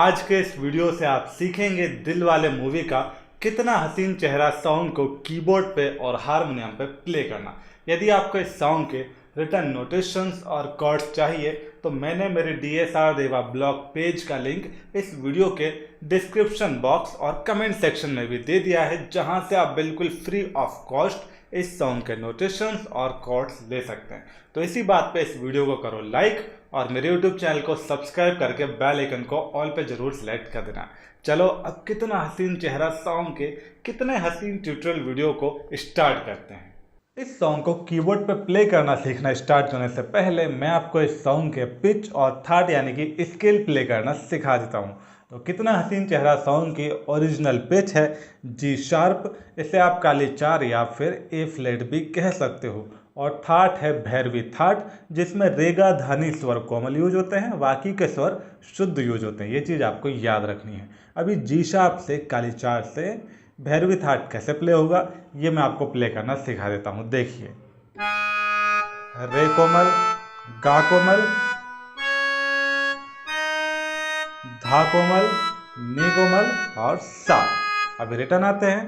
आज के इस वीडियो से आप सीखेंगे दिल वाले मूवी का कितना हसीन चेहरा सॉन्ग को कीबोर्ड पे और हारमोनियम पे प्ले करना। यदि आपको इस सॉन्ग के रिटर्न नोटेशंस और कॉर्ड्स चाहिए तो मैंने मेरे DSR देवा ब्लॉग पेज का लिंक इस वीडियो के डिस्क्रिप्शन बॉक्स और कमेंट सेक्शन में भी दे दिया है, जहां से आप बिल्कुल फ्री ऑफ कॉस्ट इस सॉन्ग के नोटेशंस और कॉर्ड्स ले सकते हैं। तो इसी बात पे इस वीडियो को करो लाइक और मेरे YouTube चैनल को सब्सक्राइब करके बेल आइकन को ऑल पे जरूर सेलेक्ट कर देना। चलो अब कितना हसीन चेहरा सॉन्ग के कितने हसीन ट्यूटोरियल वीडियो को स्टार्ट करते हैं। इस सॉन्ग को कीबोर्ड पे प्ले करना सीखना स्टार्ट करने से पहले मैं आपको इस सॉन्ग के पिच और थर्ड यानी कि स्केल प्ले करना सिखा देता हूँ। तो कितना हसीन चेहरा सॉन्ग की ओरिजिनल पिच है G शार्प, इसे आप काली 4 या फिर A फ्लैट भी कह सकते हो। और थाट है भैरवी थाट, जिसमें रेगा धानी स्वर कोमल यूज होते हैं, बाकी के स्वर शुद्ध यूज होते हैं। ये चीज़ आपको याद रखनी है। अभी G शार्प से काली 4 से भैरवी थाट कैसे प्ले होगा ये मैं आपको प्ले करना सिखा देता हूँ। देखिए, रे कोमल, गा कोमल, धा कोमल, नी कोमल और सा। अभी रिटर्न आते हैं।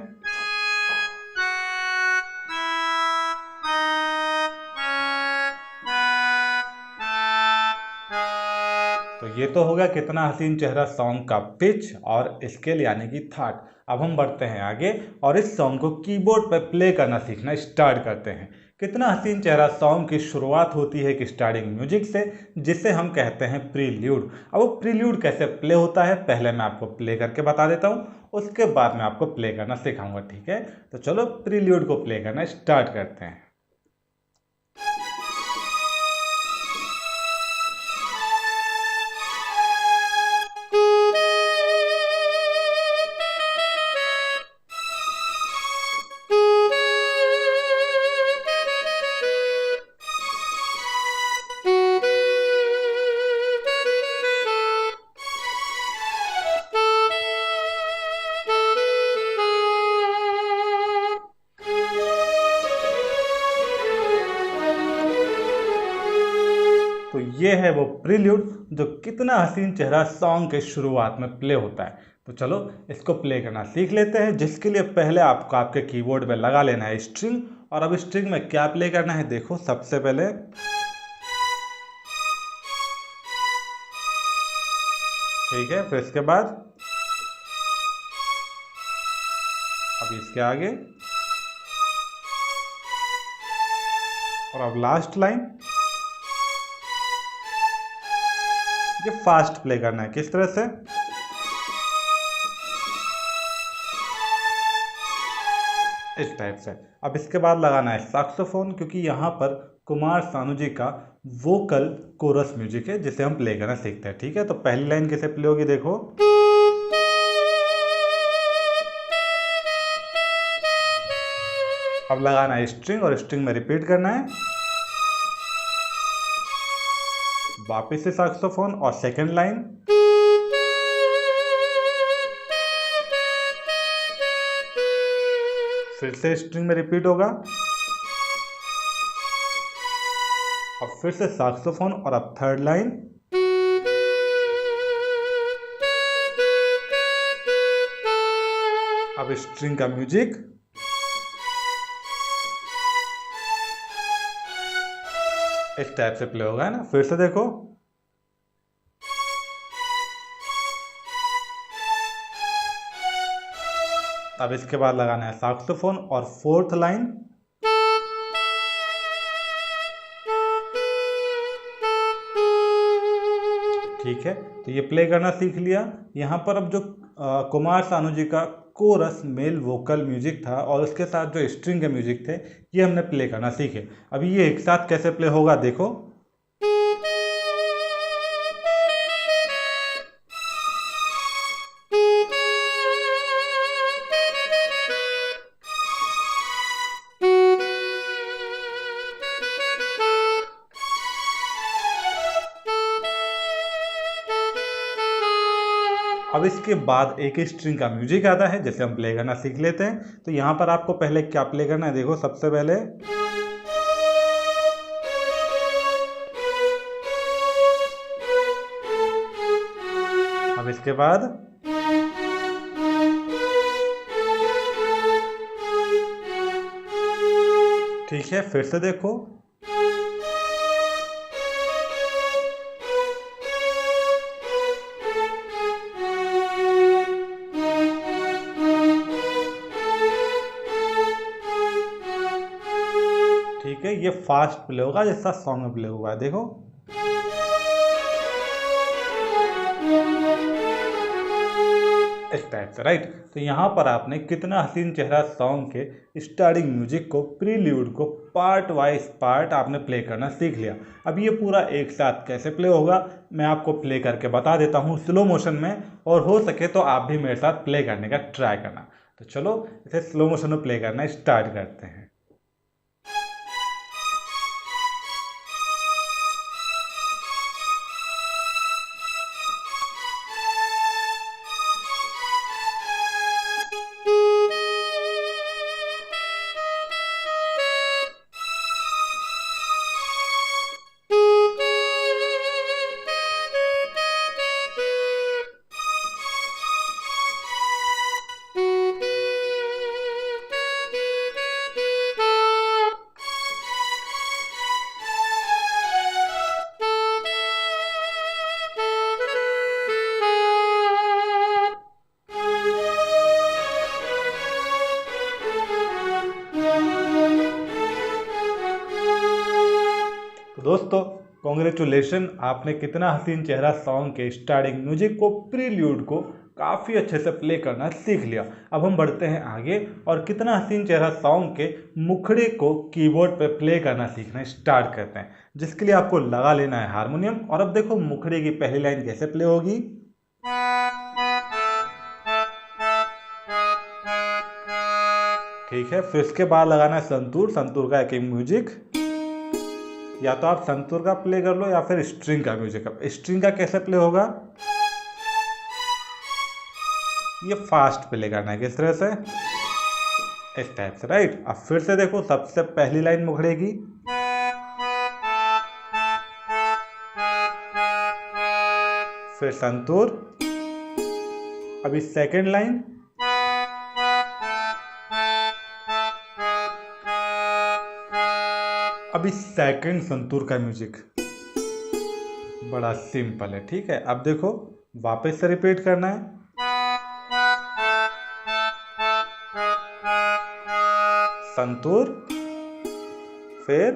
तो ये तो होगा कितना हसीन चेहरा सॉन्ग का पिच और स्केल यानी कि थाट। अब हम बढ़ते हैं आगे और इस सॉन्ग को कीबोर्ड पर प्ले करना सीखना स्टार्ट करते हैं। कितना हसीन चेहरा सॉन्ग की शुरुआत होती है एक स्टार्टिंग म्यूजिक से, जिसे हम कहते हैं प्रील्यूड। अब वो प्रील्यूड कैसे प्ले होता है पहले मैं आपको प्ले करके बता देता हूँ, उसके बाद मैं आपको प्ले करना सिखाऊंगा, ठीक है। तो चलो प्रील्यूड को प्ले करना स्टार्ट करते हैं। तो ये है वो प्रील्यूड जो कितना हसीन चेहरा सॉन्ग के शुरुआत में प्ले होता है। तो चलो इसको प्ले करना सीख लेते हैं, जिसके लिए पहले आपको आपके कीबोर्ड पे लगा लेना है स्ट्रिंग। और अब स्ट्रिंग में क्या प्ले करना है देखो, सबसे पहले ठीक है, फिर इसके बाद अब इसके आगे और अब लास्ट लाइन। ये फास्ट प्ले करना है, किस तरह से, इस टाइप से। अब इसके बाद लगाना है सैक्सोफोन, क्योंकि यहाँ पर कुमार सानू जी का वोकल कोरस म्यूजिक है जिसे हम प्ले करना सीखते हैं, ठीक है। तो पहली लाइन कैसे प्ले होगी देखो, अब लगाना है स्ट्रिंग और स्ट्रिंग में रिपीट करना है, वापिस से सैक्सोफोन और सेकंड लाइन, फिर से स्ट्रिंग में रिपीट होगा, अब फिर से सैक्सोफोन और अब थर्ड लाइन, अब स्ट्रिंग का म्यूजिक, इस टाइप से प्ले होगा, है ना। फिर से देखो, अब इसके बाद लगाना है सैक्सोफोन और फोर्थ लाइन, ठीक है। तो ये प्ले करना सीख लिया। यहाँ पर अब जो कुमार सानू जी का कोरस मेल वोकल म्यूजिक था और उसके साथ जो स्ट्रिंग के म्यूजिक थे ये हमने प्ले करना सीखे। अभी ये एक साथ कैसे प्ले होगा देखो, अब इसके बाद एक स्ट्रिंग का म्यूजिक आता है जैसे हम प्ले करना सीख लेते हैं। तो यहाँ पर आपको पहले क्या प्ले करना है देखो, सबसे पहले इसके बाद ठीक है, फिर से देखो। ठीक है, ये फास्ट प्ले होगा जैसा सॉन्ग में प्ले हुआ है, देखो। इस टाइप से, राइट। तो यहाँ पर आपने कितना हसीन चेहरा सॉन्ग के स्टार्टिंग म्यूजिक को, प्रील्यूड को पार्ट वाइज पार्ट आपने प्ले करना सीख लिया। अब ये पूरा एक साथ कैसे प्ले होगा मैं आपको प्ले करके बता देता हूँ स्लो मोशन में, और हो सके तो आप भी मेरे साथ प्ले करने का ट्राई करना। तो चलो इसे स्लो मोशन में प्ले करना स्टार्ट करते हैं। तो दोस्तों कॉन्ग्रेचुलेशन, आपने कितना हसीन चेहरा सॉन्ग के स्टार्टिंग म्यूजिक को, प्रील्यूड को काफ़ी अच्छे से प्ले करना सीख लिया। अब हम बढ़ते हैं आगे और कितना हसीन चेहरा सॉन्ग के मुखड़े को कीबोर्ड पे प्ले करना सीखना स्टार्ट करते हैं, जिसके लिए आपको लगा लेना है हारमोनियम। और अब देखो मुखड़े की पहली लाइन कैसे प्ले होगी। ठीक है, फिर इसके बाद लगाना है संतूर, संतूर का एक म्यूजिक। या तो आप संतूर का प्ले कर लो या फिर स्ट्रिंग का म्यूजिक। अब स्ट्रिंग का कैसे प्ले होगा, ये फास्ट प्ले करना है किस तरह से, इस टाइप से, राइट। अब फिर से देखो सबसे पहली लाइन मुखड़ेगी, फिर संतूर, अभी सेकंड लाइन, अभी सेकंड संतूर का म्यूजिक। बड़ा सिंपल है, ठीक है। अब देखो वापस से रिपीट करना है, संतूर, फिर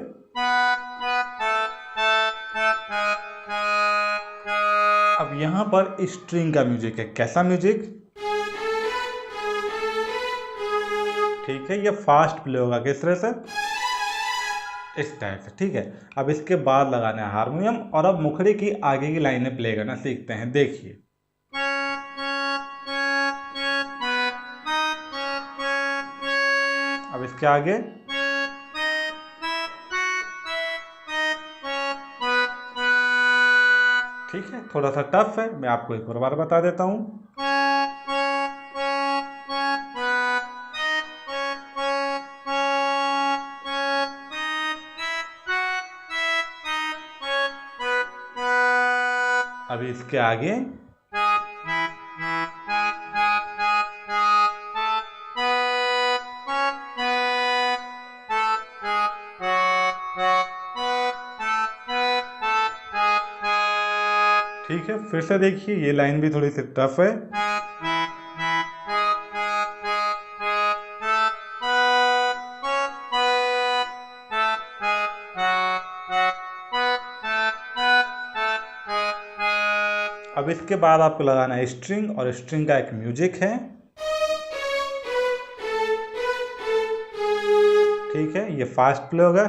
अब यहां पर स्ट्रिंग का म्यूजिक है। कैसा म्यूजिक, ठीक है, ये फास्ट प्ले होगा किस तरह से, इस टाइप से, ठीक है। अब इसके बाद लगाना है हारमोनियम और अब मुखड़े की आगे की लाइनें प्ले करना सीखते हैं, देखिए। अब इसके आगे ठीक है, थोड़ा सा टफ है, मैं आपको एक और बार बता देता हूं। अभी इसके आगे ठीक है, फिर से देखिए ये लाइन भी थोड़ी सी टफ है। अब इसके बाद आपको लगाना है स्ट्रिंग, और स्ट्रिंग का एक म्यूजिक है, ठीक है, ये फास्ट प्ले होगा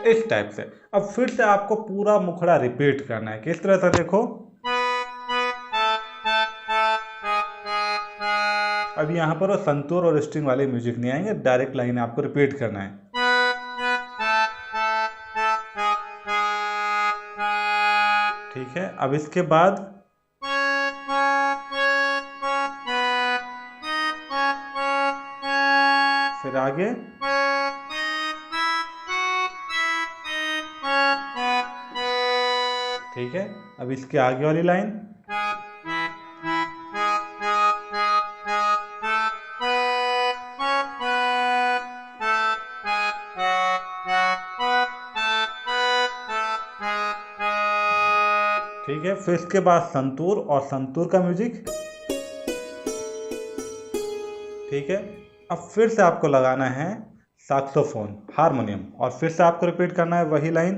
इस टाइप से। अब फिर से आपको पूरा मुखड़ा रिपीट करना है किस तरह से, देखो। अब यहाँ पर वो संतूर और स्ट्रिंग वाले म्यूजिक नहीं आएंगे, डायरेक्ट लाइन आपको रिपीट करना है। ठीक है, अब इसके बाद फिर आगे ठीक है, अब इसके आगे वाली लाइन ठीक है। फिर इसके बाद संतूर और संतूर का म्यूजिक, ठीक है। अब फिर से आपको लगाना है सैक्सोफोन, हारमोनियम, और फिर से आपको रिपीट करना है वही लाइन।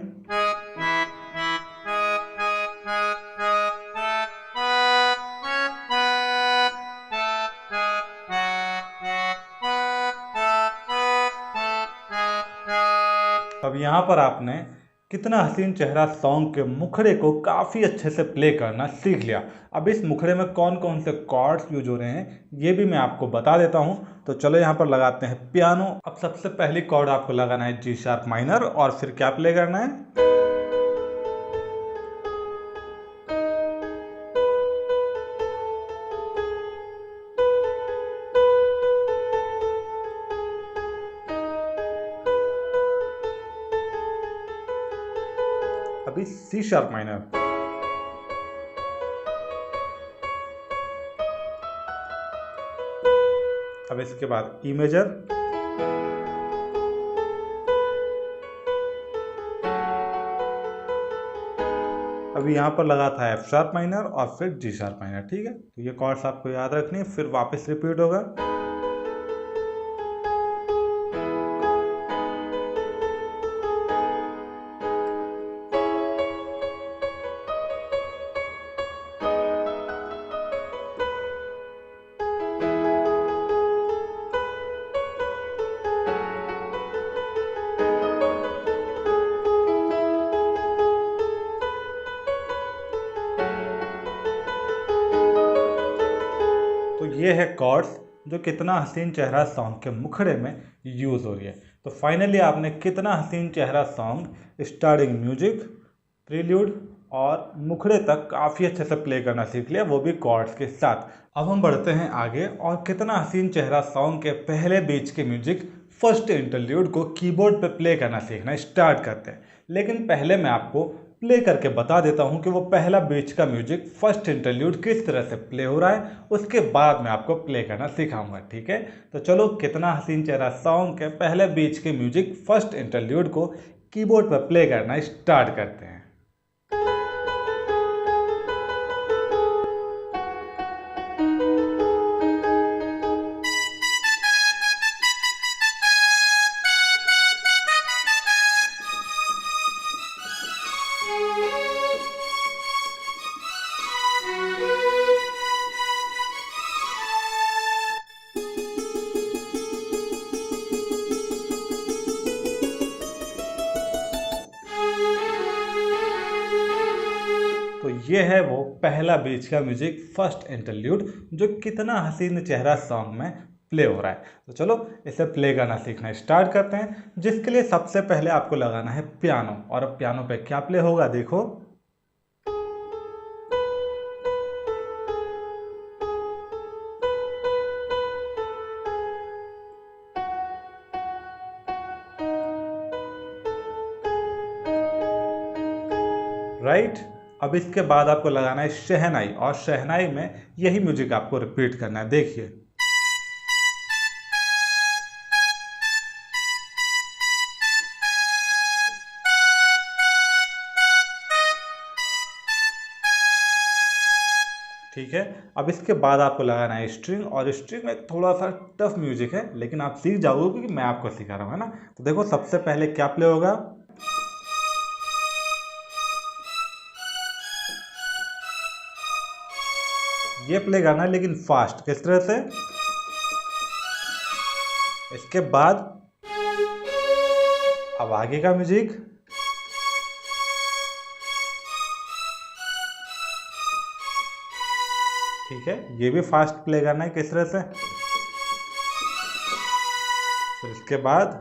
अब यहाँ पर आपने कितना हसीन चेहरा सॉन्ग के मुखड़े को काफ़ी अच्छे से प्ले करना सीख लिया। अब इस मुखड़े में कौन कौन से कॉर्ड्स यूज हो रहे हैं ये भी मैं आपको बता देता हूँ। तो चलो यहाँ पर लगाते हैं पियानो। अब सबसे पहली कॉर्ड आपको लगाना है जी शार्प माइनर, और फिर क्या प्ले करना है, अभी सी शार्प माइनर, अब इसके बाद ई मेजर, अभी यहाँ पर लगा था एफ शार्प माइनर और फिर जी शार्प माइनर, ठीक है। तो ये कॉर्ड्स आपको याद रखनी है, फिर वापस रिपीट होगा। तो ये है कॉर्ड्स जो कितना हसीन चेहरा सॉन्ग के मुखड़े में यूज़ हो रही है। तो फाइनली आपने कितना हसीन चेहरा सॉन्ग स्टार्टिंग म्यूजिक, प्रील्यूड और मुखड़े तक काफ़ी अच्छे से प्ले करना सीख लिया, वो भी कॉर्ड्स के साथ। अब हम बढ़ते हैं आगे और कितना हसीन चेहरा सॉन्ग के पहले बीच के म्यूजिक, फर्स्ट इंटरल्यूड को कीबोर्ड पे प्ले करना सीखना स्टार्ट करते हैं। लेकिन पहले मैं आपको प्ले करके बता देता हूं कि वो पहला बीच का म्यूजिक फर्स्ट इंटरल्यूड किस तरह से प्ले हो रहा है, उसके बाद मैं आपको प्ले करना सिखाऊंगा, ठीक है। तो चलो कितना हसीन चेहरा सॉन्ग के पहले बीच के म्यूजिक फर्स्ट इंटरल्यूड को कीबोर्ड पर प्ले करना स्टार्ट करते हैं। तो ये है वो पहला बीच का म्यूजिक फर्स्ट इंटरल्यूड जो कितना हसीन चेहरा सॉन्ग में प्ले हो रहा है। तो चलो इसे प्ले करना सीखना स्टार्ट करते हैं, जिसके लिए सबसे पहले आपको लगाना है पियानो। और अब पियानो पे क्या प्ले होगा देखो, राइट। अब इसके बाद आपको लगाना है शहनाई, और शहनाई में यही म्यूजिक आपको रिपीट करना है, देखिए। ठीक है। अब इसके बाद आपको लगाना है स्ट्रिंग, और स्ट्रिंग में थोड़ा सा टफ म्यूजिक है, लेकिन आप सीख जाओगे क्योंकि मैं आपको सिखा रहा हूँ, है ना। तो देखो सबसे पहले क्या प्ले होगा, ये प्ले करना है लेकिन फास्ट, किस तरह से, इसके बाद अब आगे का म्यूजिक, ठीक है, ये भी फास्ट प्ले करना है, किस तरह से, फिर इसके बाद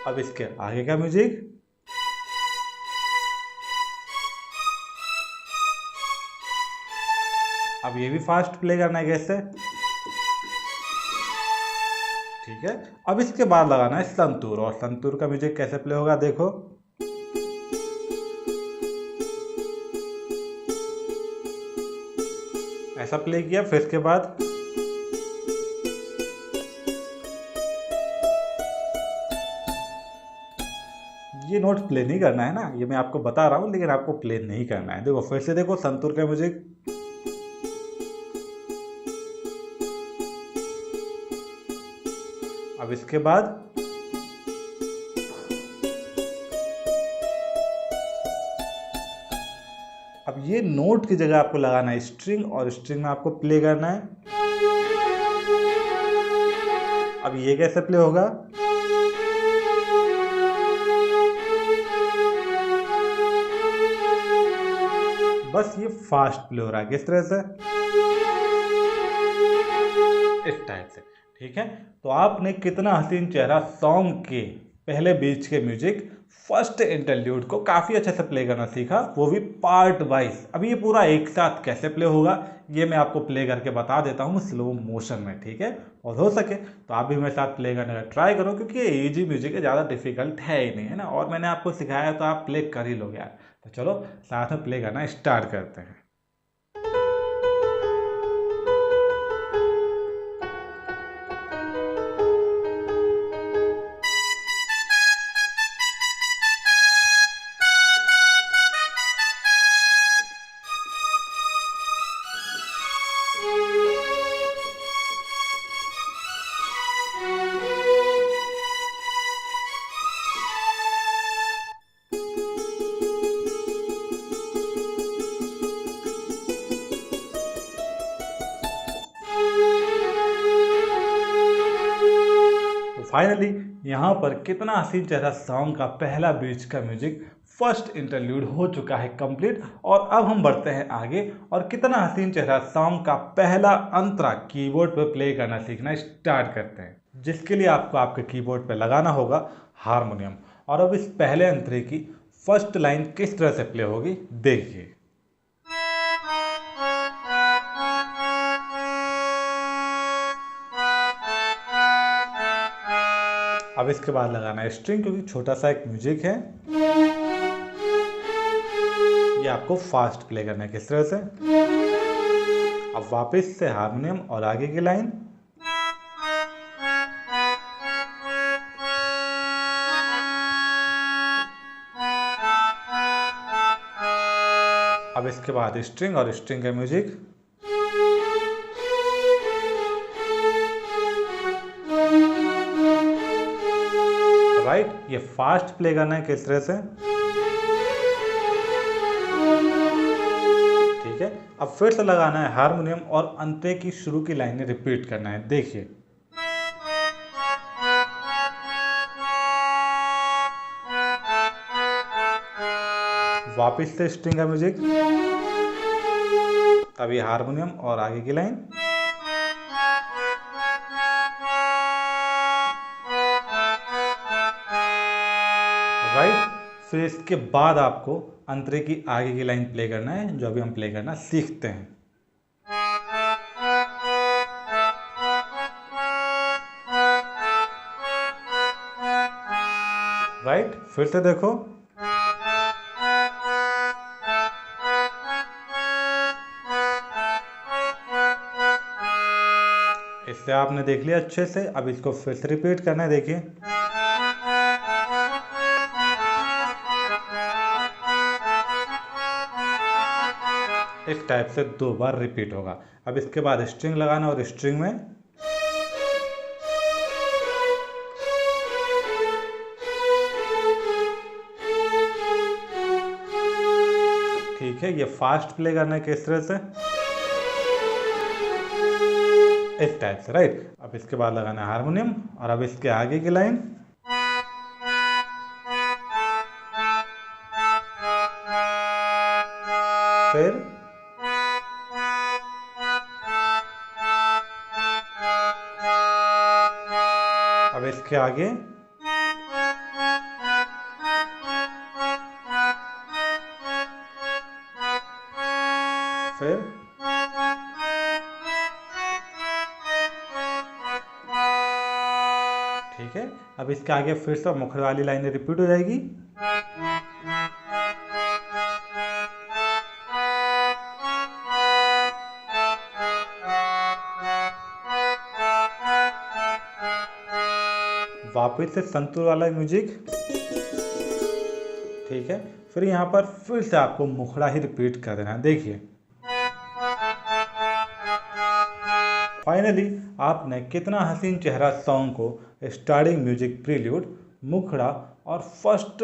अब इसके आगे का म्यूजिक, अब ये भी फास्ट प्ले करना है, कैसे, ठीक है। अब इसके बाद लगाना है संतूर, और संतूर का म्यूजिक कैसे प्ले होगा देखो, ऐसा प्ले किया, फिर इसके बाद ये नोट प्ले नहीं करना है ना, ये मैं आपको बता रहा हूँ, लेकिन आपको प्ले नहीं करना है। देखो फिर से देखो संतूर का म्यूजिक, अब इसके बाद अब ये नोट की जगह आपको लगाना है स्ट्रिंग, और स्ट्रिंग में आपको प्ले करना है। अब ये कैसे प्ले होगा, बस ये फास्ट प्ले हो रहा है, किस तरह से, इस टाइप से। ठीक है, तो आपने कितना हसीन चेहरा सॉन्ग के पहले बीच के म्यूजिक फर्स्ट इंटरल्यूड को काफ़ी अच्छे से प्ले करना सीखा, वो भी पार्ट वाइज। अभी ये पूरा एक साथ कैसे प्ले होगा ये मैं आपको प्ले करके बता देता हूँ स्लो मोशन में। ठीक है, और हो सके तो आप भी मेरे साथ प्ले करने का ट्राई करो, क्योंकि ये इजी म्यूजिक है, ज़्यादा डिफिकल्ट है ही नहीं, है ना। और मैंने आपको सिखाया तो आप प्ले कर ही लोगे यार। तो चलो साथ में प्ले करना स्टार्ट करते हैं। फाइनली यहाँ पर कितना हसीन चेहरा सॉन्ग का पहला बीच का म्यूजिक फर्स्ट इंटरल्यूड हो चुका है कंप्लीट। और अब हम बढ़ते हैं आगे और कितना हसीन चेहरा सॉन्ग का पहला अंतरा कीबोर्ड पर प्ले करना सीखना स्टार्ट करते हैं, जिसके लिए आपको आपके कीबोर्ड पर लगाना होगा हारमोनियम। और अब इस पहले अंतरे की फर्स्ट लाइन किस तरह से प्ले होगी देखिए। अब इसके बाद लगाना है स्ट्रिंग, क्योंकि छोटा सा एक म्यूजिक है, ये आपको फास्ट प्ले करना है, किस तरह से। अब वापस से हारमोनियम और आगे की लाइन, अब इसके बाद स्ट्रिंग और स्ट्रिंग का म्यूजिक, राइट, ये फास्ट प्ले करना है, किस तरह से। ठीक है, अब फिर से लगाना है हारमोनियम और अंते की शुरू की लाइनें रिपीट करना है, देखिए। वापिस से स्ट्रिंग का म्यूजिक, अभी हारमोनियम और आगे की लाइन, राइट। फिर इसके बाद आपको अंतरे की आगे की लाइन प्ले करना है, जो अभी हम प्ले करना सीखते हैं। राइट, फिर से देखो, इससे आपने देख लिया अच्छे से। अब इसको फिर से रिपीट करना है, देखिए। इस टाइप से 2 बार रिपीट होगा। अब इसके बाद स्ट्रिंग लगाना और स्ट्रिंग में ठीक है, ये फास्ट प्ले करना है, किस तरह से, इस टाइप से, राइट। अब इसके बाद लगाना है हारमोनियम और अब इसके आगे की लाइन, फिर अब इसके आगे, फिर ठीक है। अब इसके आगे फिर से मुखर वाली लाइनें रिपीट हो जाएगी। वापस से संतूर वाला म्यूजिक, ठीक है, फिर यहाँ पर फिर से आपको मुखड़ा ही रिपीट कर देना है। देखिए फाइनली आपने कितना हसीन चेहरा सॉन्ग को स्टार्टिंग म्यूजिक प्रील्यूड, मुखड़ा और फर्स्ट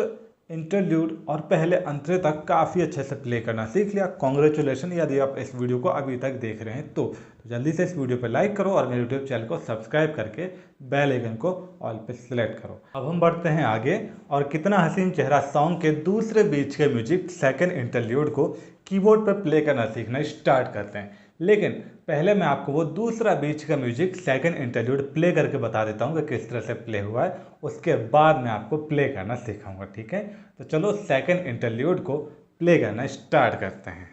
इंटरल्यूड और पहले अंतरे तक काफ़ी अच्छे से प्ले करना सीख लिया। कॉन्ग्रेचुलेशन यदि आप इस वीडियो को अभी तक देख रहे हैं तो जल्दी से इस वीडियो पर लाइक करो और मेरे यूट्यूब चैनल को सब्सक्राइब करके बेल आइकन को ऑल पे सिलेक्ट करो। अब हम बढ़ते हैं आगे और कितना हसीन चेहरा सॉन्ग के दूसरे बीच के म्यूजिक सेकंड इंटरल्यूड को कीबोर्ड पर प्ले करना सीखना स्टार्ट करते हैं। लेकिन पहले मैं आपको वो दूसरा बीच का म्यूजिक सेकंड इंटरल्यूड प्ले करके बता देता हूँ कि किस तरह से प्ले हुआ है, उसके बाद मैं आपको प्ले करना सिखाऊंगा। ठीक है, तो चलो सेकंड इंटरल्यूड को प्ले करना स्टार्ट करते हैं।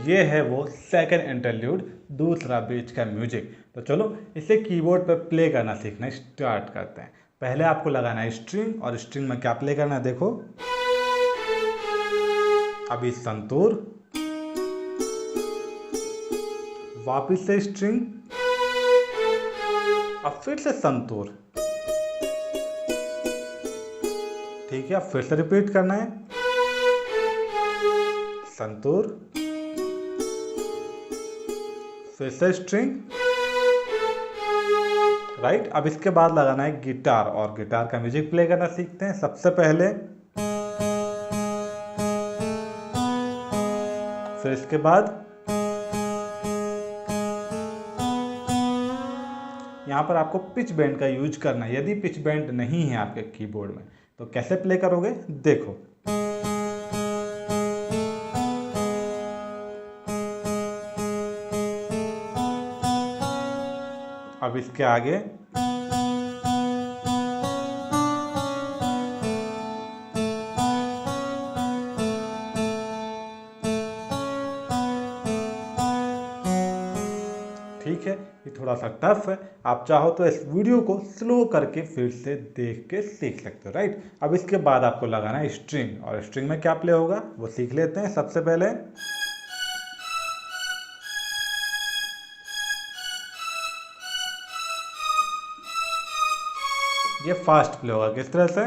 ये है वो सेकंड इंटरल्यूड दूसरा बीच का म्यूजिक। तो चलो इसे कीबोर्ड पर प्ले करना सीखना स्टार्ट करते हैं। पहले आपको लगाना है स्ट्रिंग, और स्ट्रिंग में क्या प्ले करना है देखो, अभी संतूर, वापिस से स्ट्रिंग, अब फिर से संतूर। ठीक है, अब फिर से रिपीट करना है, संतूर, फिर से स्ट्रिंग, राइट। अब इसके बाद लगाना है गिटार, और गिटार का म्यूजिक प्ले करना सीखते हैं। सबसे पहले, फिर इसके बाद यहाँ पर आपको पिच बेंड का यूज करना है। यदि पिच बेंड नहीं है आपके कीबोर्ड में तो कैसे प्ले करोगे देखो, अब इसके आगे ठीक है, ये थोड़ा सा टफ है। आप चाहो तो इस वीडियो को स्लो करके फिर से देख के सीख सकते हो, राइट। अब इसके बाद आपको लगाना है स्ट्रिंग, और स्ट्रिंग में क्या प्ले होगा वो सीख लेते हैं। सबसे पहले ये फास्ट प्ले होगा, किस तरह से,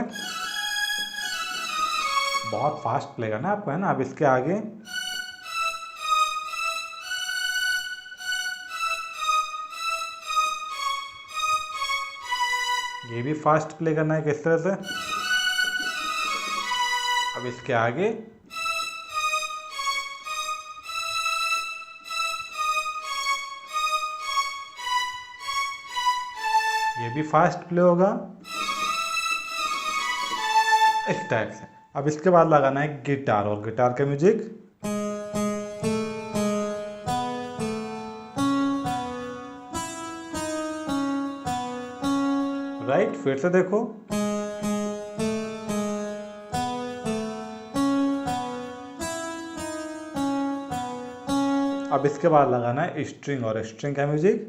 बहुत फास्ट प्ले करना आपको, है ना। अब इसके आगे ये भी फास्ट प्ले करना है, किस तरह से, अब इसके आगे ये भी फास्ट प्ले होगा इस टाइप से। अब इसके बाद लगाना है गिटार, और गिटार का म्यूजिक, राइट। फिर से देखो, अब इसके बाद लगाना है स्ट्रिंग, और स्ट्रिंग का म्यूजिक,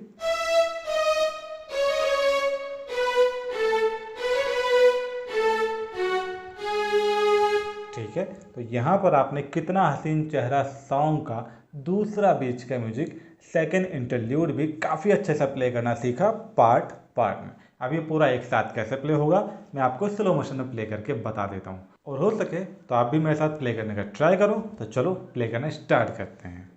ठीक है। तो यहाँ पर आपने कितना हसीन चेहरा सॉन्ग का दूसरा बीच का म्यूजिक सेकंड इंटरल्यूड भी काफ़ी अच्छे से प्ले करना सीखा पार्ट में। अब ये पूरा एक साथ कैसे प्ले होगा मैं आपको स्लो मोशन में प्ले करके बता देता हूँ, और हो सके तो आप भी मेरे साथ प्ले करने का ट्राई करो। तो चलो प्ले करना स्टार्ट करते हैं।